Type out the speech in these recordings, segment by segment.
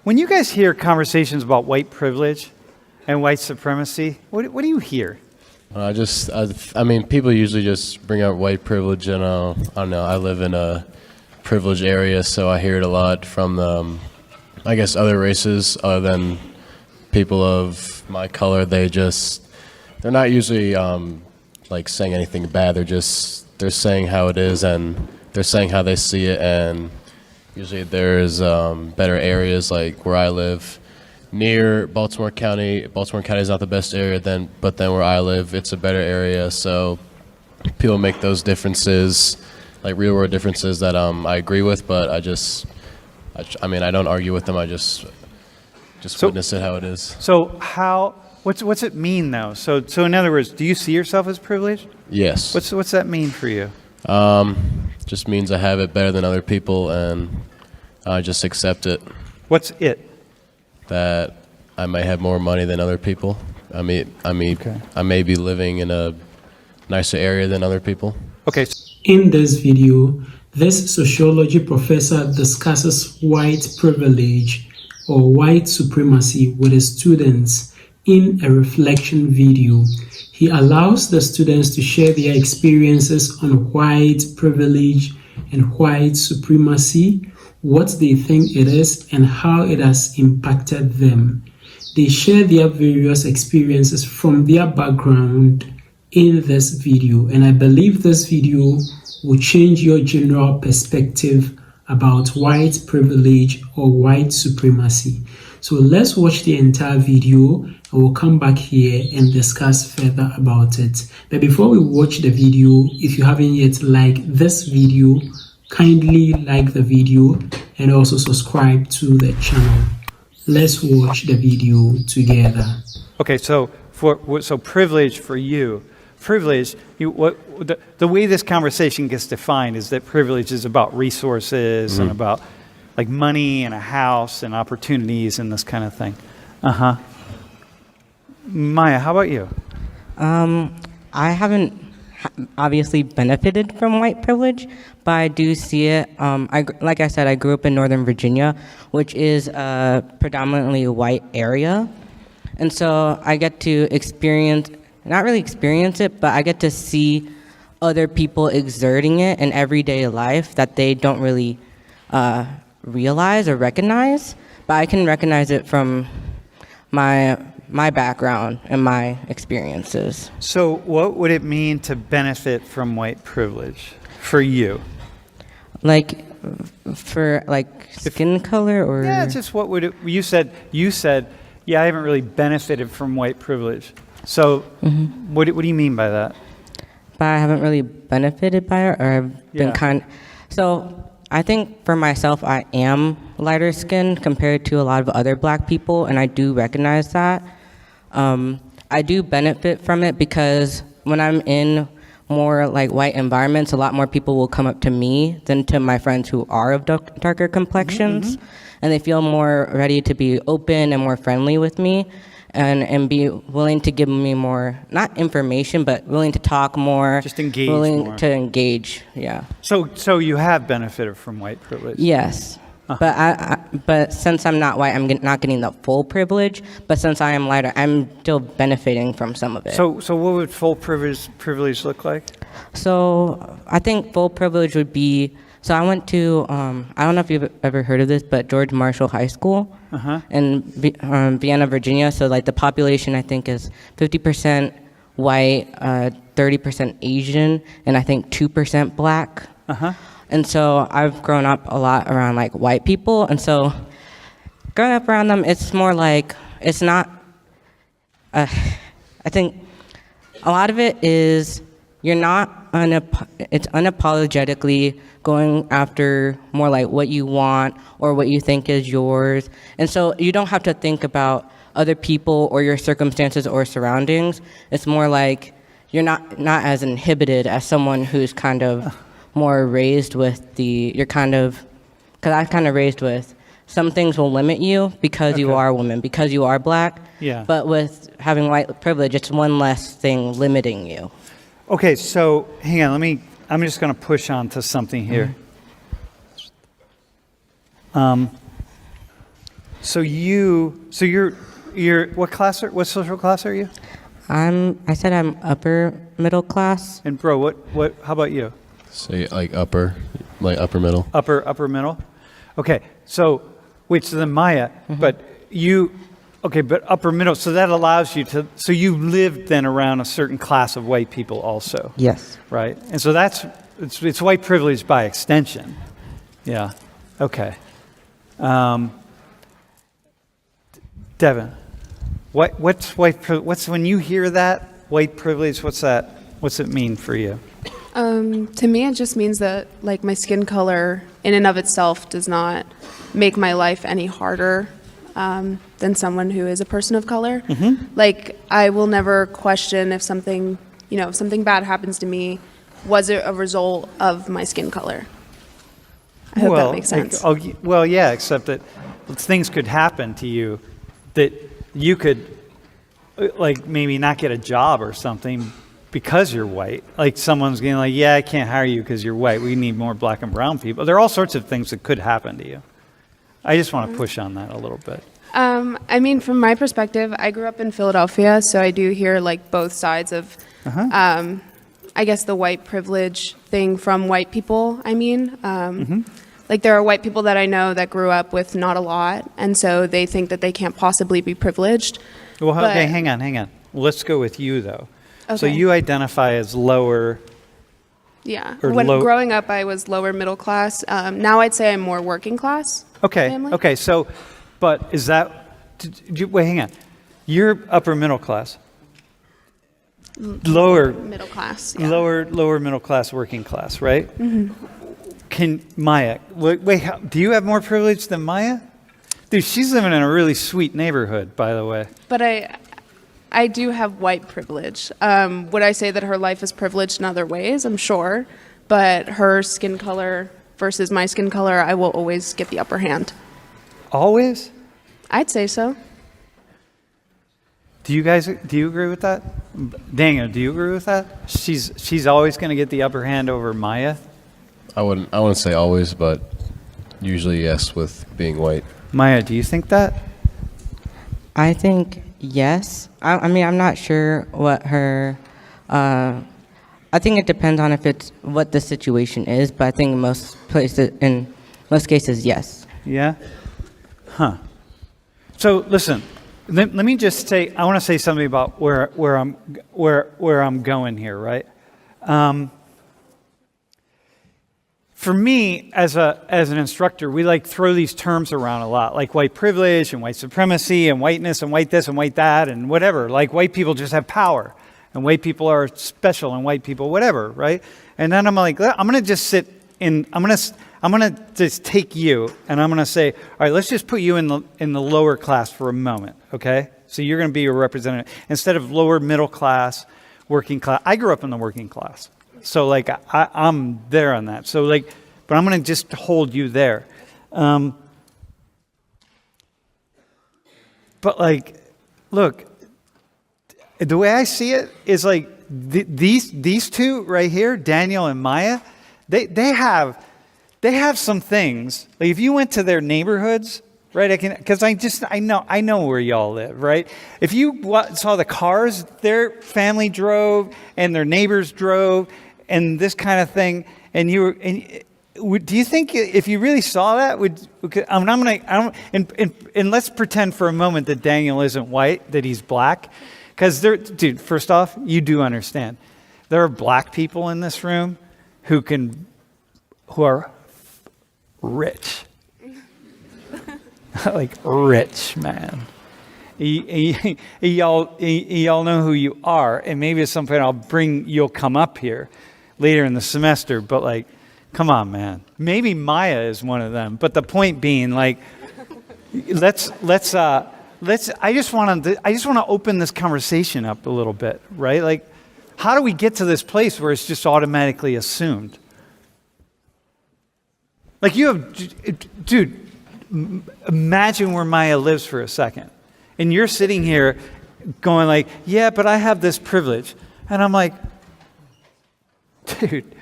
When you guys hear conversations about white privilege and white supremacy, what do you hear? I mean, people usually just bring up white privilege, and I don't know. I live in a privileged area, so I hear it a lot from, I guess, other races other than people of my color. They're not usually like saying anything bad. They're saying how it is, and they're saying how they see it, and usually there's better areas like where I live near Baltimore County. Baltimore County is not the best area, but then where I live, it's a better area. So people make those differences, like real world differences that I agree with, but I mean, I don't argue with them. I just witness it how it is. So what's it mean though? So in other words, do you see yourself as privileged? Yes. What's that mean for you? Just means I have it better than other people, and I just accept it. What's it? That I may have more money than other people. I may be living in a nicer area than other people. Okay. In this video, this sociology professor discusses white privilege or white supremacy with his students in a reflection video. He allows the students to share their experiences on white privilege and white supremacy, what they think it is, and how it has impacted them. They share their various experiences from their background in this video, and I believe this video will change your general perspective about white privilege or white supremacy. So let's watch the entire video, and we'll come back here and discuss further about it. But before we watch the video, if you haven't yet liked this video, kindly like the video and also subscribe to the channel. Let's watch the video together. Okay, so privilege for you. Privilege, the way this conversation gets defined is that privilege is about resources and about like money and a house and opportunities and this kind of thing. Maya, how about you? I haven't obviously benefited from white privilege, but I do see it. Like I said, I grew up in Northern Virginia, which is a predominantly white area. And so I get to not really experience it, but I get to see other people exerting it in everyday life that they don't really realize or recognize. But I can recognize it from my background and my experiences. So what would it mean to benefit from white privilege for you? Like for like skin color or? Yeah, just what would it, you said, yeah, I haven't really benefited from white privilege. So what do you mean by that? But I haven't really benefited by it, or I've been So I think for myself, I am lighter skinned compared to a lot of other black people, and I do recognize that. I do benefit from it because when I'm in more like white environments, a lot more people will come up to me than to my friends who are of darker complexions, and they feel more ready to be open and more friendly with me. And be willing to give me more, not information, but willing to talk more. Just engage willing to engage, yeah. So you have benefited from white privilege? Yes. But since I'm not white, I'm not getting the full privilege. But since I am lighter, I'm still benefiting from some of it. So what would full privilege look like? So I think full privilege would be, so I went to, I don't know if you've ever heard of this, but George Marshall High School in Vienna, Virginia. So like the population, I think, is 50% white, 30% Asian, and I think 2% black. And so I've grown up a lot around like white people. And so growing up around them, it's more like, it's not, I think a lot of it is you're not, it's unapologetically going after more like what you want or what you think is yours. And so you don't have to think about other people or your circumstances or surroundings. It's more like you're not as inhibited as someone who's kind of more raised with you're kind of, because I was kind of raised with, some things will limit you because you are a woman, because you are black. Yeah. But with having white privilege, it's one less thing limiting you. Okay, so hang on, I'm just going to push on to something here. So you're what class? What social class are you? I said I'm upper middle class. And bro, what? How about you? Say like upper middle. Upper middle. Okay. So wait. So then Maya, but you. Okay, but upper middle. So that allows you to. So you lived then around a certain class of white people also, Yes. right? And so it's white privilege by extension. Yeah. Okay. Devin, what's white? What's when you hear that white privilege? What's that? What's it mean for you? To me, it just means that like my skin color in and of itself does not make my life any harder than someone who is a person of color. Like I will never question if something, if something bad happens to me, was it a result of my skin color? I hope that makes sense. Well, yeah, except that things could happen to you that you could, like, maybe not get a job or something because you're white. Like, someone's getting like, yeah, I can't hire you because you're white. We need more black and brown people. There are all sorts of things that could happen to you. I just want to push on that a little bit. I mean, from my perspective, I grew up in Philadelphia, so I do hear like both sides of, I guess, the white privilege thing from white people. I mean, like there are white people that I know that grew up with not a lot, and so they think that they can't possibly be privileged. Well, But- okay, hang on. Let's go with you, though. So Okay. you identify as lower. Yeah. Or When low- growing up, I was lower middle class. Now I'd say I'm more working class. Okay. Family? Okay. So, but is that? Wait, hang on. You're upper middle class. Lower Middle class. Yeah. lower middle class, working class, right? Can Maya? Wait, do you have more privilege than Maya? Dude, she's living in a really sweet neighborhood, by the way. But I do have white privilege. Would I say that her life is privileged in other ways? I'm sure. But her skin color versus my skin color, I will always get the upper hand. Always? I'd say so. Do you agree with that? Daniel, do you agree with that? She's always going to get the upper hand over Maya? I wouldn't say always, but usually yes with being white. Maya, do you think that? I think yes. I mean, I'm not sure what her. I think it depends on what the situation is, but I think in most cases, yes. Yeah? Huh. So listen, let me just say, I want to say something about where I'm going here, right? For me, as an instructor, we like throw these terms around a lot, like white privilege and white supremacy and whiteness and white this and white that and whatever. Like white people just have power and white people are special and white people whatever, right? And then I'm like, I'm going to just I'm going to just take you and I'm going to say, all right, let's just put you in the lower class for a moment, okay? So you're going to be a representative instead of lower middle class, working class. I grew up in the working class. So, like, I'm there on that. So, like, but I'm going to just hold you there. But, like, look, the way I see it is, like, these two right here, Daniel and Maya, they have some things. Like, if you went to their neighborhoods, right, because I know where y'all live, right? If you saw the cars their family drove and their neighbors drove, and this kind of thing, and do you think if you really saw that, and let's pretend for a moment that Daniel isn't white, that he's black, because dude, first off, you do understand, there are black people in this room who are rich, like rich, man. Y'all know who you are, and maybe at some point you'll come up here later in the semester, but like, come on, man. Maybe Maya is one of them. But the point being, like, I just want to open this conversation up a little bit, right? Like, how do we get to this place where it's just automatically assumed? Like, dude, imagine where Maya lives for a second. And you're sitting here going like, yeah, but I have this privilege. And I'm like, dude,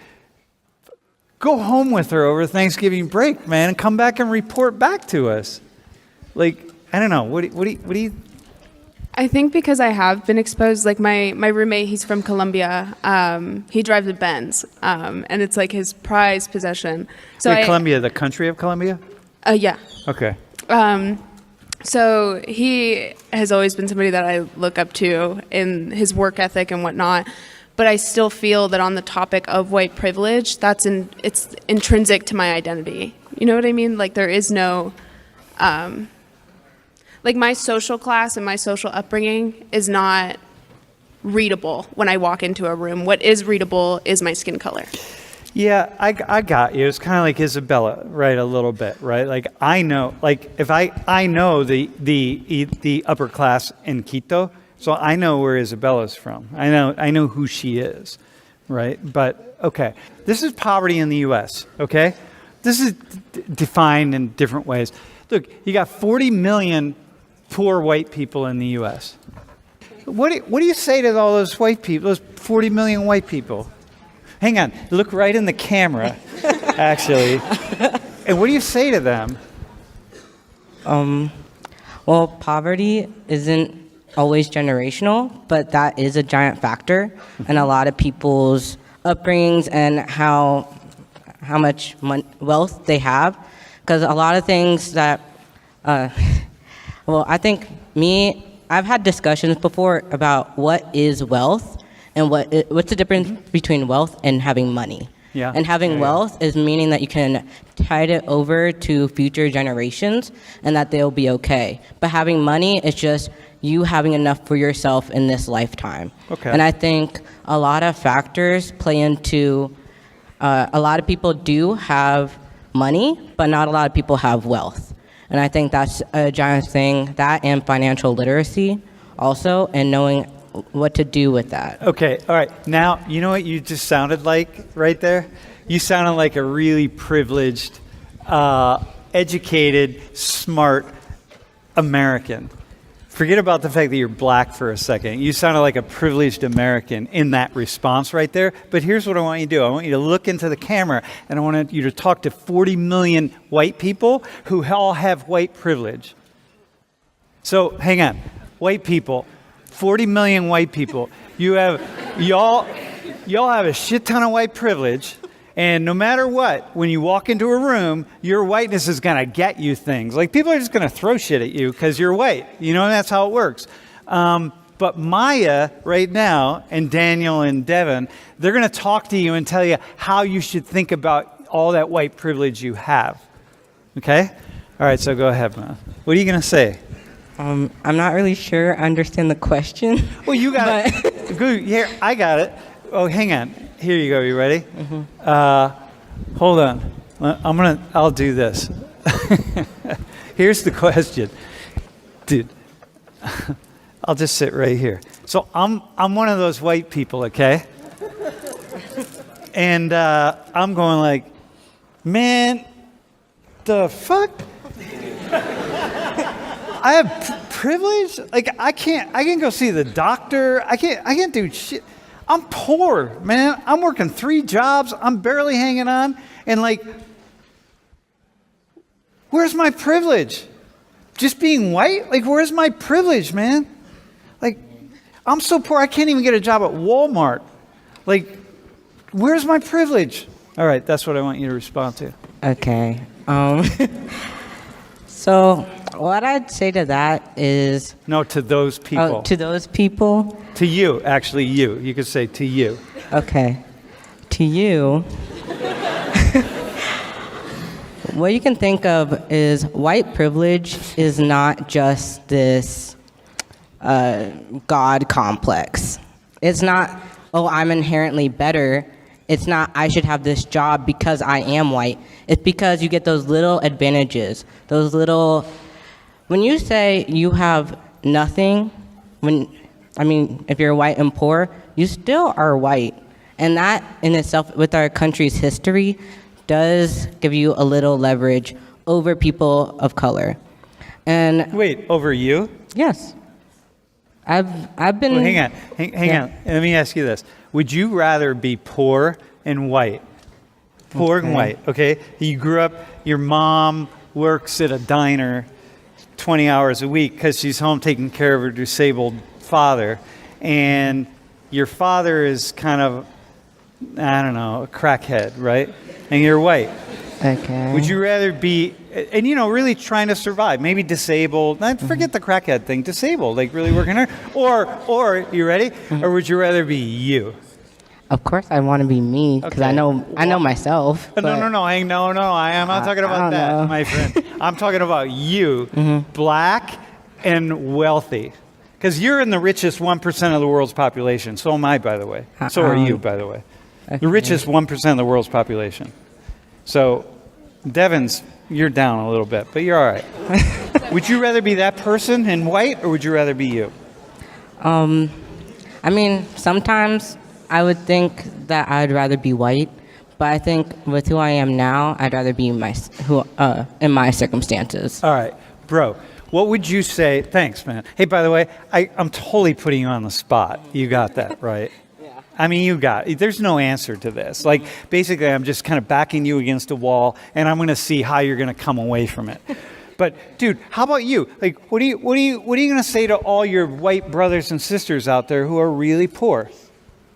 go home with her over Thanksgiving break, man, and come back and report back to us. Like, I don't know. What do you? I think because I have been exposed, like my roommate, he's from Colombia. He drives a Benz, and it's like his prized possession. So Wait, Colombia, the country of Colombia? Yeah. Okay. So he has always been somebody that I look up to in his work ethic and whatnot. But I still feel that on the topic of white privilege, it's intrinsic to my identity. You know what I mean? Like there is no, like my social class and my social upbringing is not readable when I walk into a room. What is readable is my skin color. Yeah, I got you. It's kind of like Isabella, right? A little bit, right? Like I know, like if I know the upper class in Quito, so I know where Isabella's from. I know who she is, right? But okay, this is poverty in the U.S. Okay, this is defined in different ways. Look, you got 40 million poor white people in the U.S. What do you say to all those white people? Those 40 million white people? Hang on, look right in the camera, actually. And what do you say to them? Well, poverty isn't always generational, but that is a giant factor in a lot of people's upbringings and how much wealth they have. Because a lot of things that, well, I think I've had discussions before about what is wealth and what's the difference between wealth and having money. Yeah. And having wealth is meaning that you can tide it over to future generations and that they'll be okay. But having money is just you having enough for yourself in this lifetime. Okay. And I think a lot of factors play into, a lot of people do have money, but not a lot of people have wealth. And I think that's a giant thing, that and financial literacy also, and knowing what to do with that. Okay, all right. Now, you know what you just sounded like right there? You sounded like a really privileged, educated, smart American. Forget about the fact that you're black for a second. You sounded like a privileged American in that response right there. But here's what I want you to do. I want you to look into the camera, and I want you to talk to 40 million white people who all have white privilege. So, hang on. White people. 40 million white people. Y'all have a shit ton of white privilege, and no matter what, when you walk into a room, your whiteness is gonna get you things. Like people are just gonna throw shit at you because you're white. You know, that's how it works. But Maya right now, and Daniel and Devin, they're gonna talk to you and tell you how you should think about all that white privilege you have. Okay? All right, so go ahead, man. What are you gonna say? I'm not really sure I understand the question. Well, you got it. Good. Here, I got it. Oh, hang on. Here you go. You ready? Mm-hmm. Hold on. I'll do this. Here's the question. Dude, I'll just sit right here. So I'm one of those white people, okay? And I'm going like, man, the fuck? I have privilege? Like I can go see the doctor. I can't do shit. I'm poor, man. I'm working 3 jobs. I'm barely hanging on. And like, where's my privilege? Just being white? Like, where's my privilege, man? Like, I'm so poor I can't even get a job at Walmart. Like, where's my privilege? All right, that's what I want you to respond to. Okay. So what I'd say to that is... No, to those people. Oh, to those people? To you, actually you. You could say to you. Okay. To you, what you can think of is white privilege is not just this God complex. It's not, oh, I'm inherently better. It's not, I should have this job because I am white. It's because you get those little advantages, those little... When you say you have nothing, if you're white and poor, you still are white. And that in itself, with our country's history, does give you a little leverage over people of color. And wait, over you? Yes. I've been... Well, hang on. Let me ask you this. Would you rather be poor and white? Poor and white, okay? You grew up, your mom works at a diner 20 hours a week because she's home taking care of her disabled father, and your father is kind of, I don't know, a crackhead, right? And you're white. Okay. Would you rather be, and really trying to survive, maybe disabled, forget the crackhead thing, disabled, like really working hard, or you ready? Or would you rather be you? Of course, I want to be me because Okay. I know myself. No, but- no, I am not talking about I don't that, know. my friend. I'm talking about you, black and wealthy. Because you're in the richest 1% of the world's population. So am I, by the way. So are you, by the way. The richest 1% of the world's population. So, Devin's, you're down a little bit, but you're all right. Would you rather be that person in white, or would you rather be you? I mean, sometimes I would think that I'd rather be white, but I think with who I am now, I'd rather be in my circumstances. All right, bro. What would you say? Thanks, man. Hey, by the way, I'm totally putting you on the spot. You got that, right? Yeah. I mean, there's no answer to this. Like, basically, I'm just kind of backing you against a wall, and I'm going to see how you're going to come away from it. But, dude, how about you? Like, what are you going to say to all your white brothers and sisters out there who are really poor?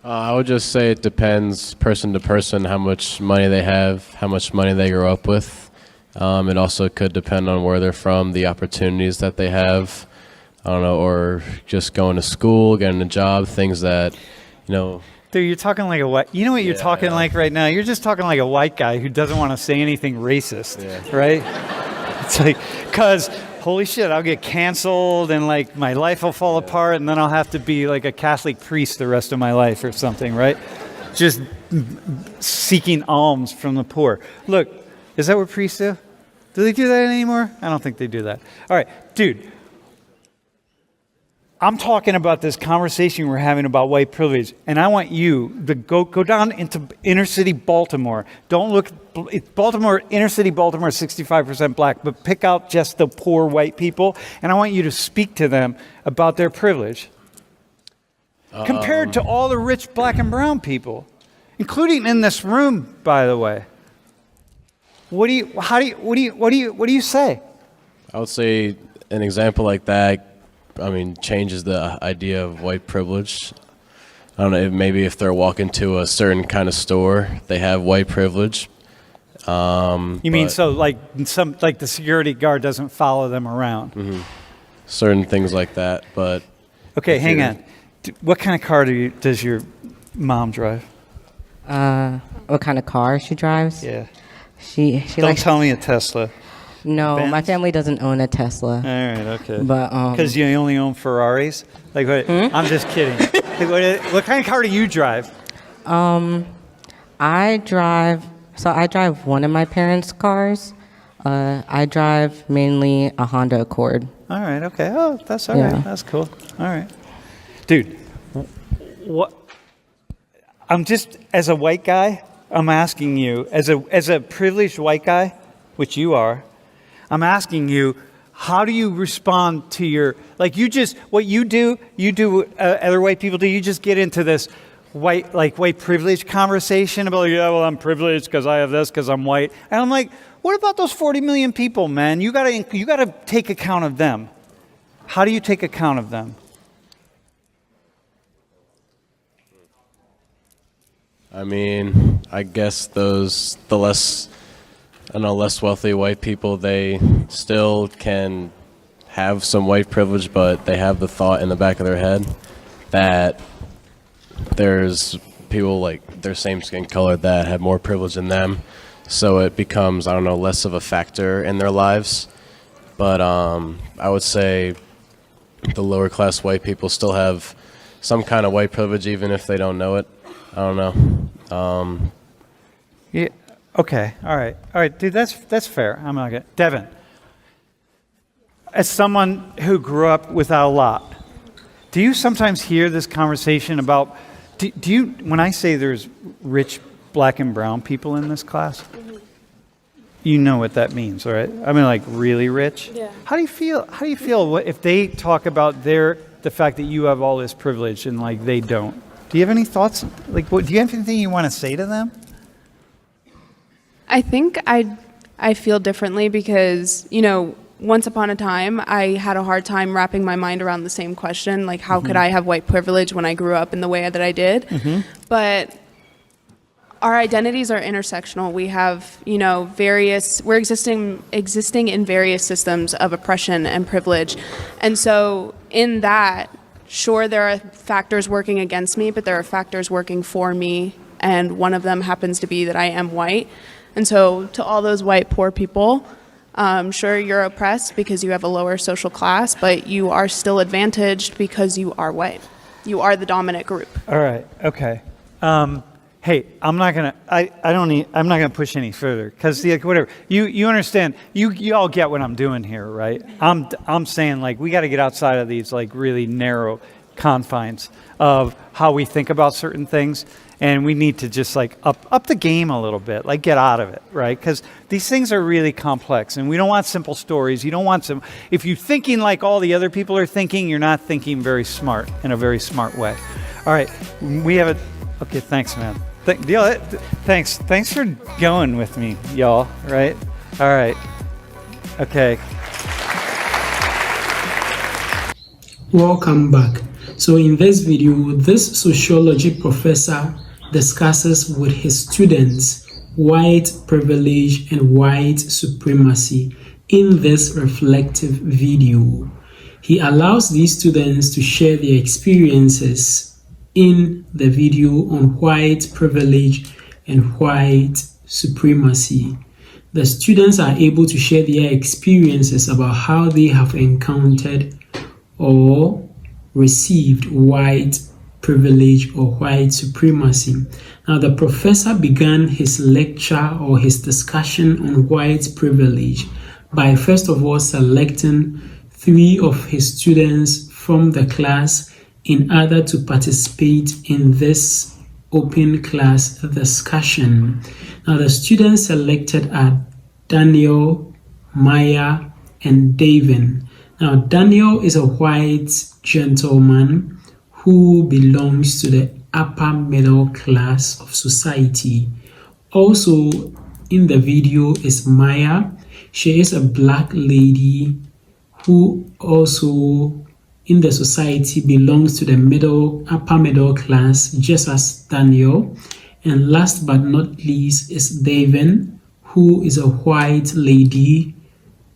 I would just say it depends person to person how much money they have, how much money they grow up with. It also could depend on where they're from, the opportunities that they have, I don't know, or just going to school, getting a job, things that, Dude, you're talking like a white. You know what you're talking like right now? You're just talking like a white guy who doesn't want to say anything racist, right? It's like, because holy shit, I'll get canceled and like my life will fall apart, and then I'll have to be like a Catholic priest the rest of my life or something, right? Just seeking alms from the poor. Look, is that what priests do? Do they do that anymore? I don't think they do that. All right, dude. I'm talking about this conversation we're having about white privilege, and I want you to go down into inner city Baltimore. Don't look, Baltimore, inner city Baltimore, 65% black, but pick out just the poor white people, and I want you to speak to them about their privilege. Compared to all the rich black and brown people, including in this room, by the way. What do you say? I would say an example like that, changes the idea of white privilege. I don't know, maybe if they're walking to a certain kind of store, they have white privilege. You mean so like the security guard doesn't follow them around? Certain things like that, but... Okay, hang on. What kind of car does your mom drive? What kind of car she drives? Yeah. She Don't likes. tell me a Tesla. No, Benz? my family doesn't own a Tesla. All right, okay. But Because you only own Ferraris? Like, what? I'm just kidding. Like, what kind of car do you drive? I drive one of my parents' cars. I drive mainly a Honda Accord. All right, okay. Oh, that's all right. Yeah. That's cool. All right. Dude, what? I'm just, as a white guy, I'm asking you, as a privileged white guy, which you are, I'm asking you, how do you respond to your, like what you do other white people do, you just get into this white privilege conversation about, yeah, well, I'm privileged because I have this, because I'm white. And I'm like, what about those 40 million people, man? You gotta take account of them. How do you take account of them? I guess the less wealthy white people, they still can have some white privilege, but they have the thought in the back of their head that there's people like their same skin color that have more privilege than them. So it becomes, less of a factor in their lives. But I would say the lower class white people still have some kind of white privilege, even if they don't know it. I don't know. Yeah. Okay. All right, dude. That's fair. I'm not gonna. Devin, as someone who grew up without a lot, do you sometimes hear this conversation about? Do you? When I say there's rich black and brown people in this class, you know what that means, right? Like really rich. Yeah. How do you feel? If they talk about the fact that you have all this privilege and like they don't? Do you have any thoughts? Like, do you have anything you want to say to them? I think I feel differently because, once upon a time, I had a hard time wrapping my mind around the same question, like how could I have white privilege when I grew up in the way that I did? But our identities are intersectional. We have, we're existing in various systems of oppression and privilege. And so in that, sure, there are factors working against me, but there are factors working for me. And one of them happens to be that I am white. And so to all those white poor people, sure, you're oppressed because you have a lower social class, but you are still advantaged because you are white. You are the dominant group. All right. Okay. Hey, I'm not gonna push any further because whatever you understand. You all get what I'm doing here, right? I'm saying like we got to get outside of these like really narrow confines of how we think about certain things. And we need to just like up the game a little bit, like get out of it, right? Because these things are really complex and we don't want simple stories. You don't want some, if you're thinking like all the other people are thinking, you're not thinking very smart in a very smart way. All right, we have okay, thanks, man. Thanks for going with me, y'all, right? All right, okay. Welcome back. So in this video, this sociology professor discusses with his students white privilege and white supremacy in this reflective video. He allows these students to share their experiences in the video on white privilege and white supremacy. The students are able to share their experiences about how they have encountered or received white privilege or white supremacy. Now, the professor began his lecture or his discussion on white privilege by first of all selecting 3 of his students from the class in order to participate in this open class discussion. Now, the students selected are Daniel, Maya, and Davin. Now, Daniel is a white gentleman who belongs to the upper middle class of society. Also in the video is Maya. She is a black lady who also in the society belongs to the upper middle class, just as Daniel. And last but not least is Davin, who is a white lady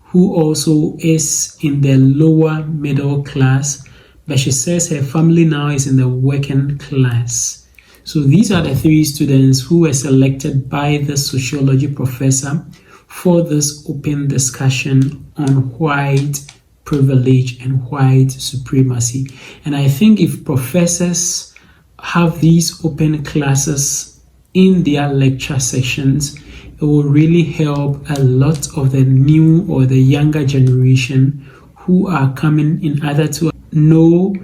who also is in the lower middle class, but she says her family now is in the working class. So these are the 3 students who were selected by the sociology professor for this open discussion on white privilege and white supremacy. And I think if professors have these open classes in their lecture sessions, it will really help a lot of the new or the younger generation who are coming in order to know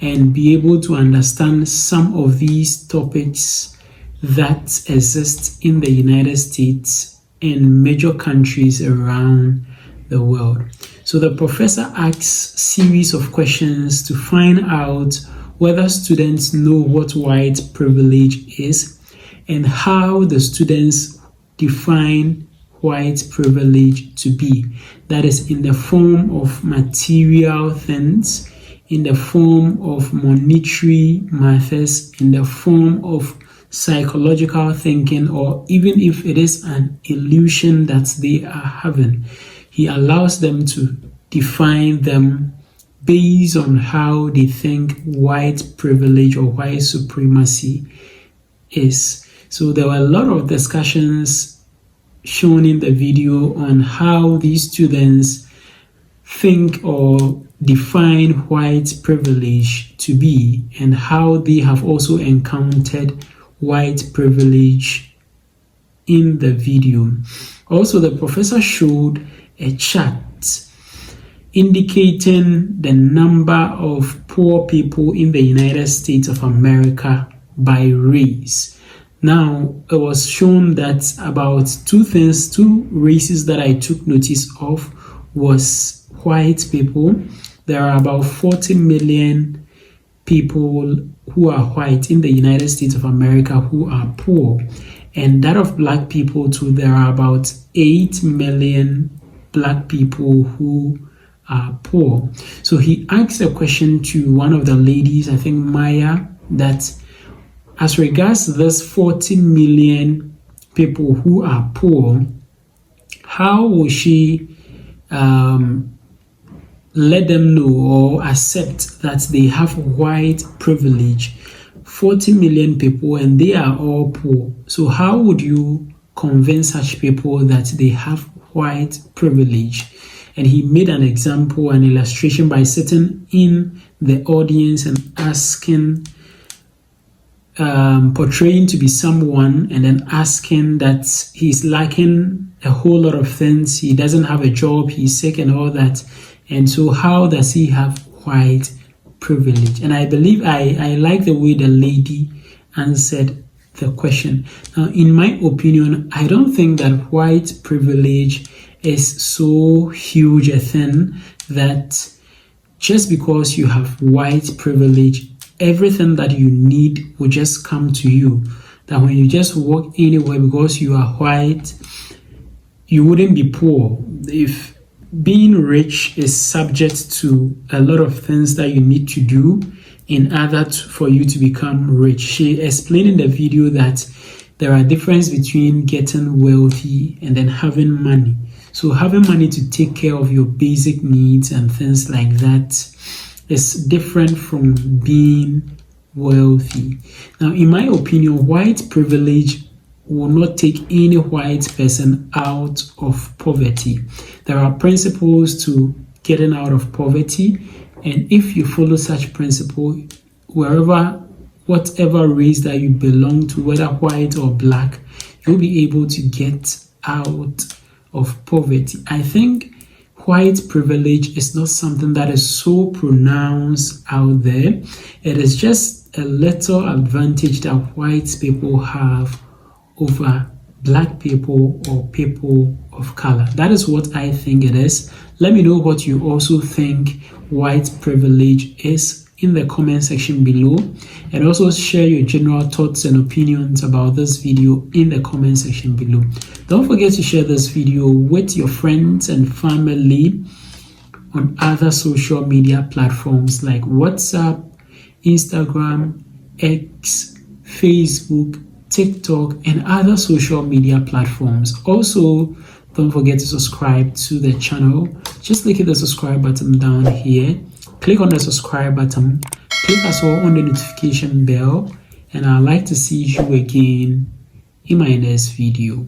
and be able to understand some of these topics that exist in the United States and major countries around the world. So the professor asks series of questions to find out whether students know what white privilege is and how the students define white privilege to be. That is in the form of material things, in the form of monetary methods, in the form of psychological thinking, or even if it is an illusion that they are having. He allows them to define them based on how they think white privilege or white supremacy is. So there were a lot of discussions shown in the video on how these students think or define white privilege to be and how they have also encountered white privilege in the video. Also, the professor showed a chart indicating the number of poor people in the United States of America by race. Now, it was shown that about two races that I took notice of was white people. There are about 40 million people who are white in the United States of America who are poor. And that of black people too, there are about 8 million black people who are poor. So he asked a question to one of the ladies, I think Maya, that as regards this 40 million people who are poor, how will she let them know or accept that they have white privilege? 40 million people and they are all poor. So how would you convince such people that they have white privilege? And he made an example, an illustration by sitting in the audience and asking, portraying to be someone and then asking that he's lacking a whole lot of things. He doesn't have a job, he's sick and all that. And so how does he have white privilege? And I believe I like the way the lady answered the question. Now, in my opinion, I don't think that white privilege is so huge a thing that just because you have white privilege, everything that you need will just come to you. That when you just walk anywhere because you are white, you wouldn't be poor. If being rich is subject to a lot of things that you need to do in order for you to become rich. She explained in the video that there are differences between getting wealthy and then having money. So having money to take care of your basic needs and things like that is different from being wealthy. Now, in my opinion, white privilege will not take any white person out of poverty. There are principles to getting out of poverty, and if you follow such principle, whatever race that you belong to, whether white or black, you'll be able to get out of poverty. I think white privilege is not something that is so pronounced out there. It is just a little advantage that white people have over black people or people of color. That is what I think it is. Let me know what you also think white privilege is in the comment section below, and also share your general thoughts and opinions about this video in the comment section below. Don't forget to share this video with your friends and family on other social media platforms like WhatsApp, Instagram, X, Facebook, TikTok, and other social media platforms. Also, don't forget to subscribe to the channel. Just click the subscribe button down here. Click on the subscribe button. Click as well on the notification bell. And I'd like to see you again in my next video.